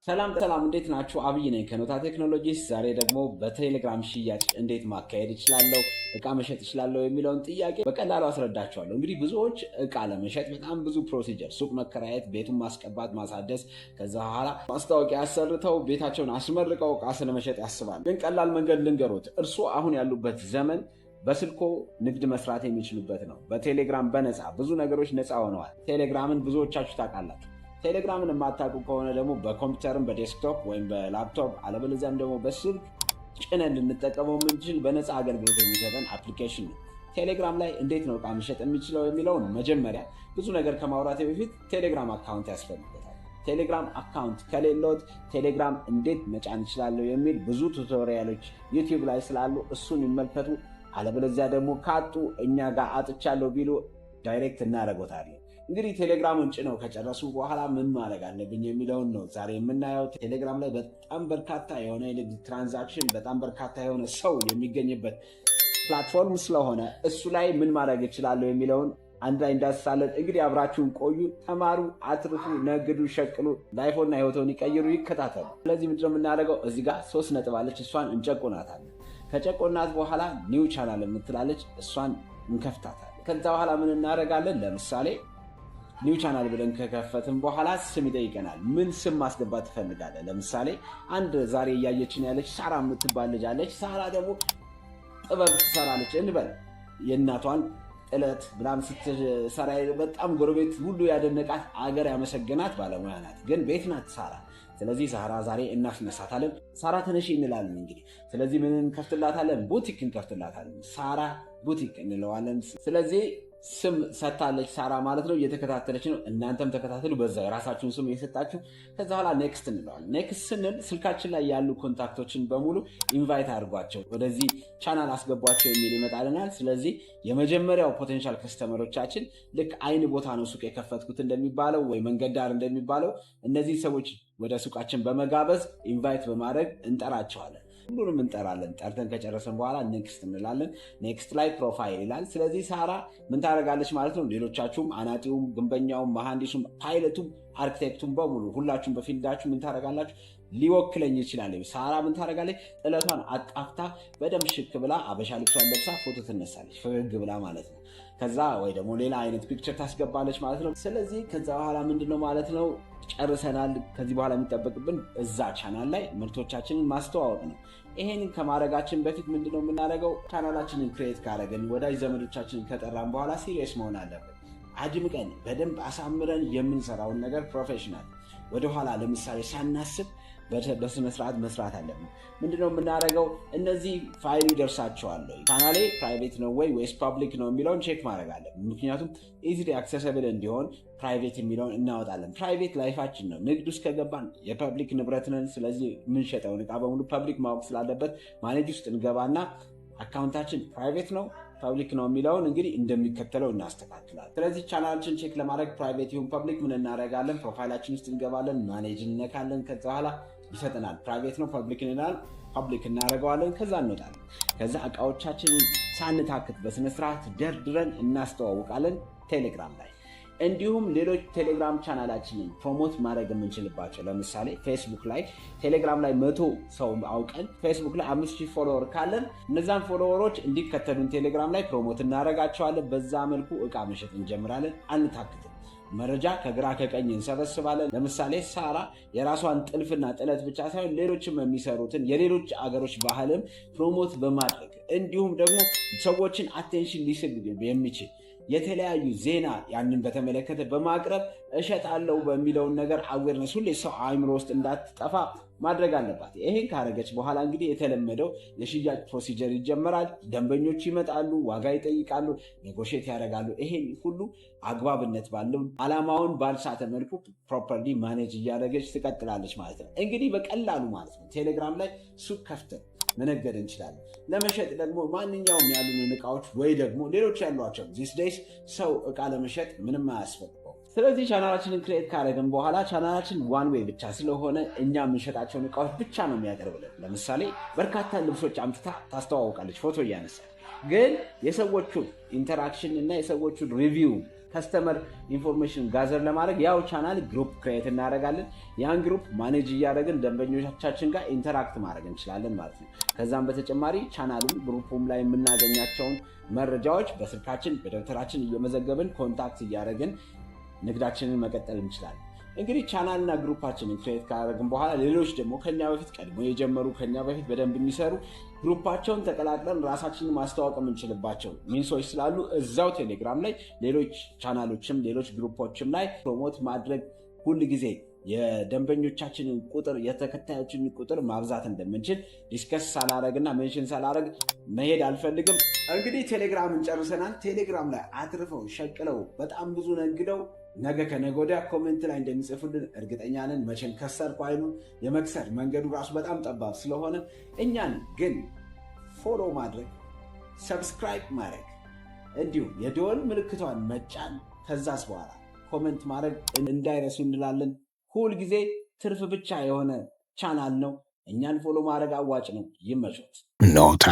ሰላም እንዴት ናችሁ? አብይ ነኝ ከኖታ ቴክኖሎጂስ። ዛሬ ደግሞ በቴሌግራም ሽያጭ እንዴት ማካሄድ እችላለሁ፣ እቃ መሸጥ እችላለሁ የሚለውን ጥያቄ በቀላሉ አስረዳችኋለሁ። እንግዲህ ብዙዎች እቃ ለመሸጥ በጣም ብዙ ፕሮሲጀር፣ ሱቅ መከራየት፣ ቤቱን ማስቀባት፣ ማሳደስ፣ ከዛ በኋላ ማስታወቂያ አሰርተው ቤታቸውን አስመርቀው እቃ ስለመሸጥ ያስባሉ። ግን ቀላል መንገድ ልንገሩት። እርስዎ አሁን ያሉበት ዘመን በስልኮ ንግድ መስራት የሚችሉበት ነው። በቴሌግራም በነፃ ብዙ ነገሮች ነፃ ሆነዋል። ቴሌግራምን ብዙዎቻችሁ ታውቃላችሁ። ቴሌግራምን የማታውቁ ከሆነ ደግሞ በኮምፒውተርም በዴስክቶፕ ወይም በላፕቶፕ አለበለዚያም ደግሞ በስልክ ጭነን ልንጠቀመው የምንችል በነፃ አገልግሎት የሚሰጠን አፕሊኬሽን ነው። ቴሌግራም ላይ እንዴት ነው እቃ መሸጥ የሚችለው የሚለውን መጀመሪያ ብዙ ነገር ከማውራቴ በፊት ቴሌግራም አካውንት ያስፈልገታል። ቴሌግራም አካውንት ከሌሎት ቴሌግራም እንዴት መጫን ይችላለሁ የሚል ብዙ ቱቶሪያሎች ዩቲዩብ ላይ ስላሉ እሱን ይመልከቱ። አለበለዚያ ደግሞ ካጡ እኛ ጋር አጥቻለሁ ቢሉ ዳይሬክት እናደርጎታለን። እንግዲህ ቴሌግራሙን ጭነው ከጨረሱ በኋላ ምን ማድረግ አለብኝ የሚለውን ነው ዛሬ የምናየው። ቴሌግራም ላይ በጣም በርካታ የሆነ የንግድ ትራንዛክሽን፣ በጣም በርካታ የሆነ ሰው የሚገኝበት ፕላትፎርም ስለሆነ እሱ ላይ ምን ማድረግ እችላለሁ የሚለውን አንድ ላይ እንዳስሳለን። እንግዲህ አብራችሁን ቆዩ፣ ተማሩ፣ አትርፉ፣ ነግዱ፣ ሸቅሉ፣ ላይፎና ህይወቶን ይቀይሩ፣ ይከታተሉ። ስለዚህ ምንድነው የምናደርገው? እዚህ ጋር 3 ነጥብ አለች፣ እሷን እንጨቁናታለን። ከጨቆናት በኋላ ኒው ቻናል የምትላለች፣ እሷን እንከፍታታለን። ከዛ በኋላ ምን እናደርጋለን? ለምሳሌ ኒው ቻናል ብለን ከከፈትን በኋላ ስም ይጠይቀናል። ምን ስም ማስገባት ትፈልጋለህ? ለምሳሌ አንድ ዛሬ እያየችን ያለች ሳራ የምትባል ልጅ አለች። ሳራ ደግሞ ጥበብ ትሰራለች እንበል። የእናቷን ጥለት ብላም ስትሰራ በጣም ጎረቤት ሁሉ ያደነቃት፣ አገር ያመሰገናት ባለሙያ ናት። ግን ቤት ናት ሳራ። ስለዚህ ሳራ ዛሬ እናስነሳታለን። ሳራ ተነሺ እንላለን። እንግዲህ ስለዚህ ምን እንከፍትላታለን? ቡቲክ እንከፍትላታለን። ሳራ ቡቲክ እንለዋለን። ስለዚህ ስም ሰጥታለች ሳራ ማለት ነው። እየተከታተለች ነው። እናንተም ተከታተሉ፣ በዛ የራሳችሁን ስም እየሰጣችሁ። ከዛ በኋላ ኔክስት እንለዋለን። ኔክስት ስንል ስልካችን ላይ ያሉ ኮንታክቶችን በሙሉ ኢንቫይት አድርጓቸው፣ ወደዚህ ቻናል አስገቧቸው የሚል ይመጣልናል። ስለዚህ የመጀመሪያው ፖቴንሻል ከስተመሮቻችን ልክ አይን ቦታ ነው ሱቅ የከፈትኩት እንደሚባለው ወይ መንገድ ዳር እንደሚባለው እነዚህ ሰዎች ወደ ሱቃችን በመጋበዝ ኢንቫይት በማድረግ እንጠራቸዋለን። ሁሉንም እንጠራለን። ጠርተን ከጨረሰን በኋላ ኔክስት እንላለን። ኔክስት ላይ ፕሮፋይል ይላል። ስለዚህ ሳራ ምን ታደርጋለች ማለት ነው? ሌሎቻችሁም አናጢውም፣ ግንበኛውም፣ መሐንዲሱም፣ ፓይለቱም፣ አርኪቴክቱም በሙሉ ሁላችሁም በፊልዳችሁ ምን ታደርጋላችሁ? ሊወክለኝ ይችላል። ሳራ ምን ታደርጋለች? ጥለቷን አጣፍታ በደንብ ሽክ ብላ አበሻ ልብሷን ለብሳ ፎቶ ትነሳለች፣ ፈገግ ብላ ማለት ነው። ከዛ ወይ ደግሞ ሌላ አይነት ፒክቸር ታስገባለች ማለት ነው። ስለዚህ ከዛ በኋላ ምንድነው ማለት ነው? ጨርሰናል። ከዚህ በኋላ የሚጠበቅብን እዛ ቻናል ላይ ምርቶቻችንን ማስተዋወቅ ነው። ይሄን ከማድረጋችን በፊት ምንድነው የምናደርገው? ቻናላችንን ክሬት ካደረግን ወዳጅ ዘመዶቻችንን ከጠራን በኋላ ሲሪየስ መሆን አለብን። አድምቀን በደንብ አሳምረን የምንሰራውን ነገር ፕሮፌሽናል ወደኋላ ለምሳሌ ሳናስብ በስነስርዓት መስራት አለብን። ምንድነው የምናደርገው? እነዚህ ፋይል ይደርሳቸዋል፣ ቻናሌ ፕራይቬት ነው ወይስ ፐብሊክ ነው የሚለውን ቼክ ማድረግ አለብን። ምክንያቱም ኢዚሊ አክሰሰብል እንዲሆን ፕራይቬት የሚለውን እናወጣለን። ፕራይቬት ላይፋችን ነው። ንግድ ውስጥ ከገባን የፐብሊክ ንብረት ነን። ስለዚህ የምንሸጠውን እቃ በሙሉ ፐብሊክ ማወቅ ስላለበት ማኔጅ ውስጥ እንገባና አካውንታችን ፕራይቬት ነው ፐብሊክ ነው የሚለውን እንግዲህ እንደሚከተለው እናስተካክላለን። ስለዚህ ቻናላችን ቼክ ለማድረግ ፕራይቬት ይሁን ፐብሊክ ምን እናደርጋለን? ፕሮፋይላችን ውስጥ እንገባለን፣ ማኔጅ እንነካለን። ከዛ በኋላ ይሰጠናል። ፕራይቬት ነው ፐብሊክ እንላለን፣ ፐብሊክ እናደርገዋለን። ከዛ እንወጣለን። ከዛ እቃዎቻችንን ሳንታክት በስነስርዓት ደርድረን እናስተዋውቃለን ቴሌግራም ላይ። እንዲሁም ሌሎች ቴሌግራም ቻናላችንን ፕሮሞት ማድረግ የምንችልባቸው ለምሳሌ ፌስቡክ ላይ ቴሌግራም ላይ 100 ሰው አውቀን ፌስቡክ ላይ 5000 ፎሎወር ካለን እነዛን ፎሎወሮች እንዲከተሉን ቴሌግራም ላይ ፕሮሞት እናደርጋቸዋለን። በዛ መልኩ እቃ መሸጥ እንጀምራለን። አንታክትም። መረጃ ከግራ ከቀኝ እንሰበስባለን። ለምሳሌ ሳራ የራሷን ጥልፍና ጥለት ብቻ ሳይሆን ሌሎችም የሚሰሩትን የሌሎች አገሮች ባህልም ፕሮሞት በማድረግ እንዲሁም ደግሞ ሰዎችን አቴንሽን ሊስብ የሚችል የተለያዩ ዜና ያንን በተመለከተ በማቅረብ እሸጣለሁ በሚለውን ነገር አዌርነስ ሁሌ ሰው አእምሮ ውስጥ እንዳትጠፋ ማድረግ አለባት። ይሄን ካረገች በኋላ እንግዲህ የተለመደው የሽያጭ ፕሮሲጀር ይጀመራል። ደንበኞች ይመጣሉ፣ ዋጋ ይጠይቃሉ፣ ኔጎሽት ያደርጋሉ። ይሄን ሁሉ አግባብነት ባለው ዓላማውን ባልሳተ መልኩ ፕሮፐርሊ ማኔጅ እያደረገች ትቀጥላለች ማለት ነው። እንግዲህ በቀላሉ ማለት ነው ቴሌግራም ላይ ሱቅ ከፍተን መነገድ እንችላለን። ለመሸጥ ደግሞ ማንኛውም ያሉንን እቃዎች ወይ ደግሞ ሌሎች ያሏቸው ዚስ ዴይስ ሰው እቃ ለመሸጥ ምንም አያስፈልገው። ስለዚህ ቻናላችንን ክሬት ካደረግን በኋላ ቻናላችን ዋን ዌይ ብቻ ስለሆነ እኛ የምንሸጣቸውን እቃዎች ብቻ ነው የሚያቀርብልን። ለምሳሌ በርካታ ልብሶች አምጥታ ታስተዋውቃለች ፎቶ እያነሳ፣ ግን የሰዎቹን ኢንተራክሽን እና የሰዎቹን ሪቪው ከስተመር ኢንፎርሜሽን ጋዘር ለማድረግ ያው ቻናል ግሩፕ ክሬት እናደርጋለን። ያን ግሩፕ ማኔጅ እያደረግን ደንበኞቻችን ጋር ኢንተራክት ማድረግ እንችላለን ማለት ነው። ከዛም በተጨማሪ ቻናሉን ግሩፑም ላይ የምናገኛቸውን መረጃዎች በስልካችን በደብተራችን እየመዘገብን ኮንታክት እያደረግን ንግዳችንን መቀጠል እንችላለን። እንግዲህ ቻናልና ግሩፓችንን ክሬት ካደረግን በኋላ ሌሎች ደግሞ ከኛ በፊት ቀድሞ የጀመሩ ከኛ በፊት በደንብ የሚሰሩ ግሩፓቸውን ተቀላቅለን ራሳችንን ማስተዋወቅ የምንችልባቸው ሚንሶች ስላሉ እዛው ቴሌግራም ላይ ሌሎች ቻናሎችም ሌሎች ግሩፖችም ላይ ፕሮሞት ማድረግ ሁል ጊዜ የደንበኞቻችንን ቁጥር የተከታዮችን ቁጥር ማብዛት እንደምንችል ዲስከስ ሳላረግና ሜንሽን ሳላረግ መሄድ አልፈልግም። እንግዲህ ቴሌግራምን ጨርሰናል። ቴሌግራም ላይ አትርፈው ሸቅለው በጣም ብዙ ነግደው ነገ ከነገ ወዲያ ኮሜንት ላይ እንደሚጽፉልን እርግጠኛ ነን። መቼም ከሰርኩ አይሉ የመክሰር መንገዱ ራሱ በጣም ጠባብ ስለሆነ እኛን ግን ፎሎ ማድረግ፣ ሰብስክራይብ ማድረግ እንዲሁም የደወል ምልክቷን መጫን ከዛስ በኋላ ኮሜንት ማድረግ እንዳይረሱ እንላለን። ሁል ጊዜ ትርፍ ብቻ የሆነ ቻናል ነው። እኛን ፎሎ ማድረግ አዋጭ ነው። ይመቹት። ኖታ